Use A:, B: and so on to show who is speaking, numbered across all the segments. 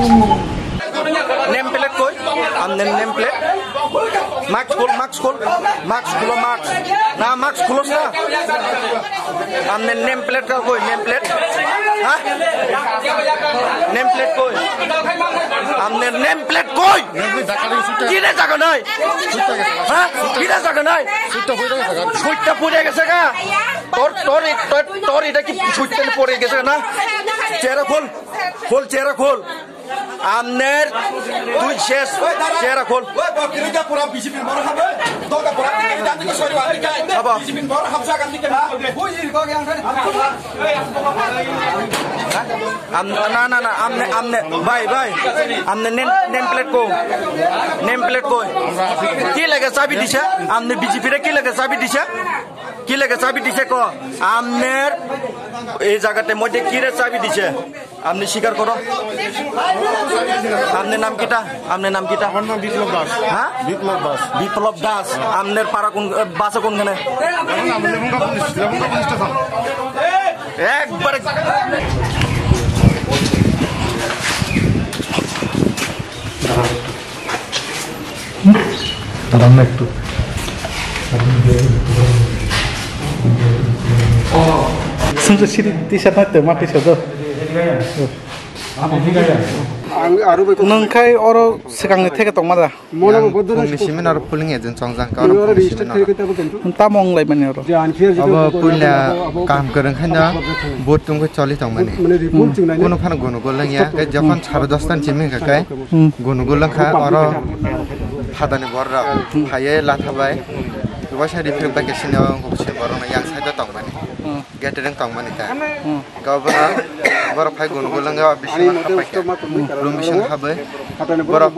A: Name plate कोई हमने name plate marks खोल मार्क्स खोल मार्क्स खोलो मार्क्स ना मार्क्स खोलो ना हमने नेम प्लेट का कोई नेम प्लेट हाँ नेम प्लेट कोई हमने नेम प्लेट कोई किधर जाकर नहीं हाँ किधर जाकर नहीं छुट्टा पूरे कैसे का तोर इधर की छुट्टे पूरे कैसे ना चेहरा खोल खोल चेहरा खोल आमनेर तुझ शेष चेहरा खोल ना ना ना आमने आमने भाई भाई आमने नेम प्लेट को की लगे चाबी दिशा आमने बीजेपी रे की लगे चाबी दिशा की लगे चाबी दिशे को आमनेर এই জায়গাতে মধ্যে কি রে চাবি দিছে আপনি স্বীকার করো আপনার নাম কিটা আপনার নাম কিটা আমার নাম বিপ্লব দাস হ্যাঁ বিপ্লব দাস আপনার পাড়া কোন বাসা কোনখানে একবারে
B: দাঁড়ান না একটু Sudah sini t-shirt itu mati sudah. Nengkai orang sekarang itu kita mana?
C: Komisimen orang pulling agent songjang kau orang komisimen.
B: Entah mau ngelai mana orang.
C: Aba punya काम करें kan ya, buat tunggu coli tong mana. Gono kan gono golang ya, kayak zaman cara dostan cimin kakai, gono golang kah orang Phatarni borok, kaya lathabai. Wajah di film pakai sini orang komisimen borok yang saya tong mana. Gathering tong mana ta. Kau borok hai gono golang kau abis Rumisen habai, borok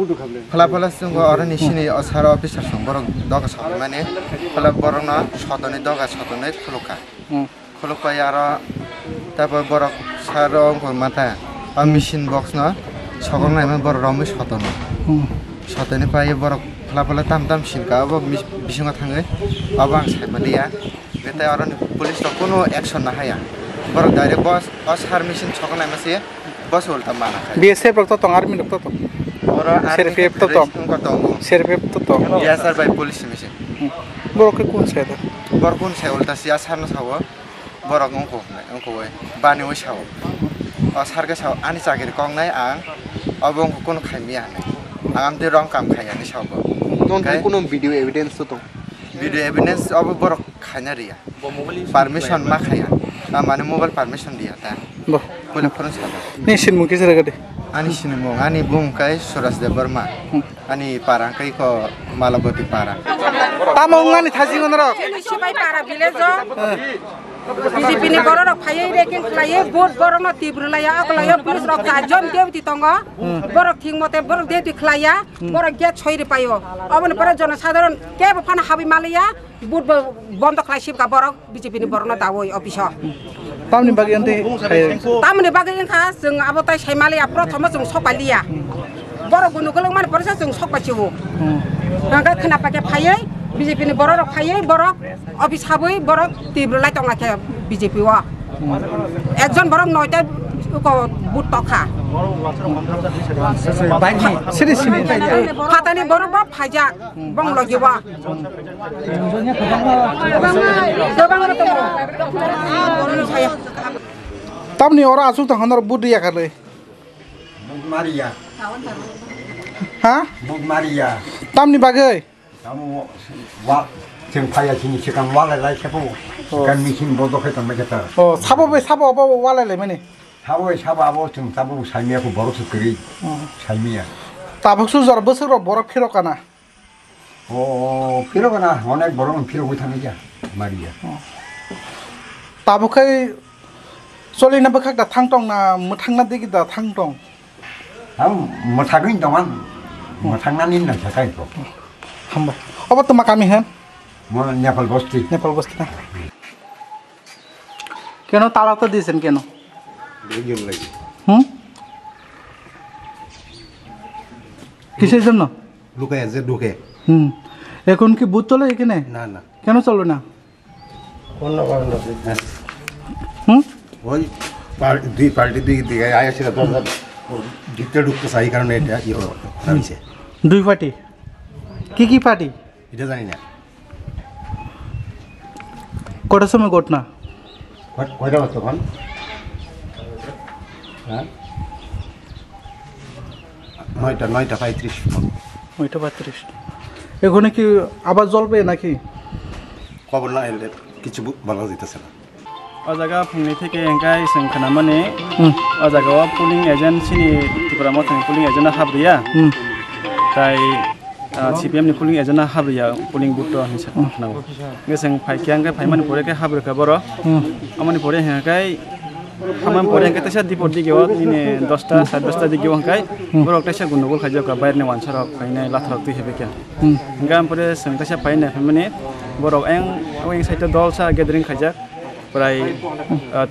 C: pala sungguh orang di sini asal officer sungguh borok doga sama mana, pala borok na Phatarni doga Phatarni khuluka yara, tapi borok sarong kau mata, mesin box na, sekarang ni borok ramis Phatarni paya borok pala tam sin kau, bisa nggak tangga, abang saya melihat, kita orang polis tak kono action nah ya, borok dari bos asal mesin sekarang ni masih bos ulta mana?
B: BSF doktor tong army doktor tong. CRPF tong. CRPF tong.
C: Ya sar by polis mesin.
B: Borok ke kun saya tu.
C: Borok kun saya ulta siya sar na sawo. Borok ngko we. Bani we sawo. Sar ke sawo ani cakir kong nai ang. Abong kun khaimia nai. Angam te rong kam khaya ni sawo.
D: Non kuno video evidence tu.
C: Video evidence abo borok khanya ria. Permission ma khaya. Amane mobile permission dia ta.
B: Boh.
C: Boleh pernah sahaja.
B: Ni sin mungkin saya kade.
C: Ani sinimong, ani bung kai suras de Burma, ani parang kai ko Malabati parang.
B: Tamong ani thasi ngonro.
E: Sipai para village. BJP ni borok khayai reking khayai vote borok na tibrulaya aklaya pulis rok kajon dia di tongga. Borok thing mote borok dia di khaya, borok dia choi di payo. Abon para jona sadharan ke bafan habi malaya vote bond khayship ka borok BJP ni borok na dawoi office.
B: Tamni bagian tu.
E: Tamni bagian khas jeng abotai Himalaya prothoma jeng sokpalia. Borok gunu golong man persa jeng sokpachiwo. Nangka kenapa ke khayai BJP ni borok khayai borok office habwi borok tibrulai tongla ke BJP wa. Ekjon borok noita ko but tokha.
B: Sini sini.
E: Phatarni borok ba phajak bong logi wa.
B: Tamni orang asal tu hendak budi ya kali.
F: Maria.
B: Hah?
F: Maria.
B: Tamni bagai.
F: Kamu wak jeng payah sini sekarang walai lagi siapa? Kan mesin bodoh itu macam tu.
B: Oh, sabo apa walai le mana?
F: Sabo apa jeng sabo saya aku baru sekali. Saya.
B: Tabuk susah besar borok kilo kana.
F: Oh, kilo kana. Mana borok kilo kita ni ya, Maria.
B: Tabuk kai soalnya nak berkak dah thang tong na, mutang nanti kita thang tong.
F: Mutangin doang, mutangan ini nak cakap itu.
B: Hamba. Apa tu makami kan?
F: Mana Nepalibasti.
B: Nepalibasti na. Keno tarak tu disen keno.
F: Begini lagi.
B: Kisah jemno?
F: Luka ya, luka.
B: Ekon ki but chole ekine?
F: Na.
B: Keno cholo na?
F: Kono kono. Oi, party di ayah sila tu.
G: ভিতরে ঢুকতে চাই কারণে এটা হয়েছে।
B: 2 party কি party
G: এটা জানি না।
B: কটার সময় ঘটনা?
G: কয়টা বাজে তখন? হ্যাঁ 9:35।
B: 9:35। এখানে কি আবার জ্বলবে নাকি?
G: খবর না এলে কিছু বলা যেতেছে না।
H: ও জায়গা ফুংনি থেকে এঙ্কাই जों खोनामाने ও জায়গাयाव পুলিং এজেন্ট सिनि त्रिपुरा मथनि पुलिं एजेन्टआ हाब्रिया ताइ CPM नि पुलिं एजेन्टआ हाब्रिया पुलिं बुट हिसा खोनागौ जों फाइकियांगे फाइमानि परेके हाब्रका बर आमानि परे हेंकाय हामान परे हेंकाय तसा दिपट दिगेव दिने 10टा 10:30 दिगेव हेंकाय बरक तसा गुनगुल खाइजका बायरनि वानसारक फाइनाय लाथारक तुइ हेबेके गाम परे जों तसा फाइनाय फाइमाने बरक एं ओइ साइड दलसा गेदारिं खाइजाक प्राय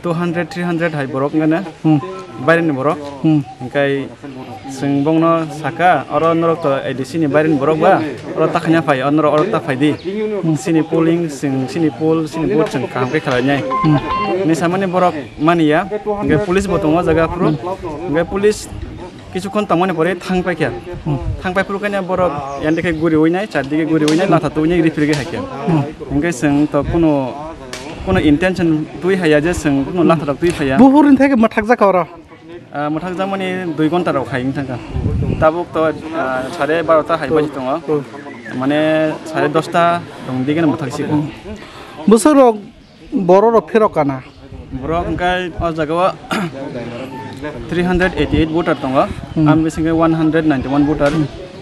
H: 200-300 हाइ बरक गना बायरनि बरक ओंखाय जों बंनो साका अर नरक त एडिसिनि बायरनि बरक बा अर ताखना फाय अनर अर ता फायदि सिनि पोलिं जों सिनि पोल सिनि बुट जों कामके खालायनाय निसामानि बरक मानिया ओंखाय पुलिस बतंग जागा फ्रु ओंखाय पुलिस কিছুক্ষণ তামনে পরে থাংপাই ফুরকানে বরক এন্ডেকে গুরি হইনাই চারদিকে গুরি হইনাই লাথা তুইনাই রিফিরগে হাকিয়া ओंखाय जों त কোনো ইন্টেনশন তুই হাইয়া যে जों কোনো লাথা তুই ফাইয়া
B: বুহুরিন থেকে মাথাক জাকাওরা
H: মাথাক যা মানে 2 ঘন্টারাव খাইন থাকা তাবুক তো 12:30 হাইবাজি दङ মানে 10:30 दं दिगेन माथाकसि
B: बोसोराव बर'र फेरकाना
H: बरक ओंखाय अ जागायाव 388 भोटार दङ आम बेसिङै 191 भोटार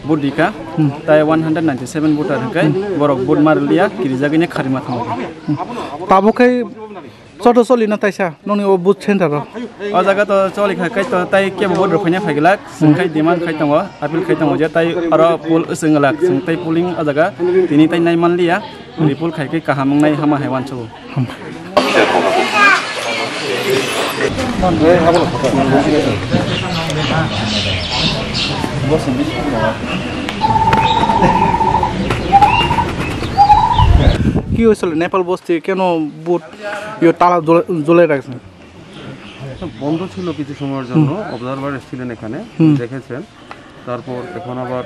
H: बुदिका ताय 197 भोटार ओंखाय बरक बुट मारलिया किरिजागैने खारिमा थाङो
B: ताबुखै चटो चलिना ताइसा ननि ओ बुथ सेन्टर
H: अ जागा त चलिखा काय त ताय केबो बोर्ड फैना फाइगला जोंखाय डिमान्ड खाय दङ आपिल खाय दङ जे ताय अर पुल जोंगला जों ताय पुलिं अ जागा तिनि ताय नाय मानलिया रिपुल खायकै काहामंनाय हामा हायवान छ
B: কি হয়েছিল নেপাল বস্তি কেন বুট ইয়ে তালা জ্বলে রাখছেন?
I: বন্ধ ছিল কিছু সময়ের জন্য, অবজারভার ছিলেন এখানে, দেখেছেন। তারপর এখন আবার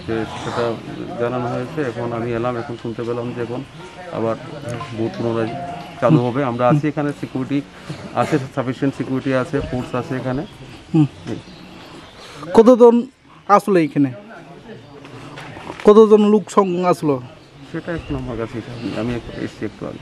I: যে সেটা জানানো হয়েছে, এখন আমি এলাম, এখন শুনতে পেলাম যে এখন আবার বুথ পুনরায় চালু হবে। আমরা আছি এখানে, সিকিউরিটি আছে, সাফিসিয়েন্ট সিকিউরিটি আছে, ফোর্স আছে এখানে।
B: কতজন আসলো এখানে? কতজন লোক সঙ্গ আসলো
I: সেটা এখন আমার কাছে আমি এসছি একটু আগে।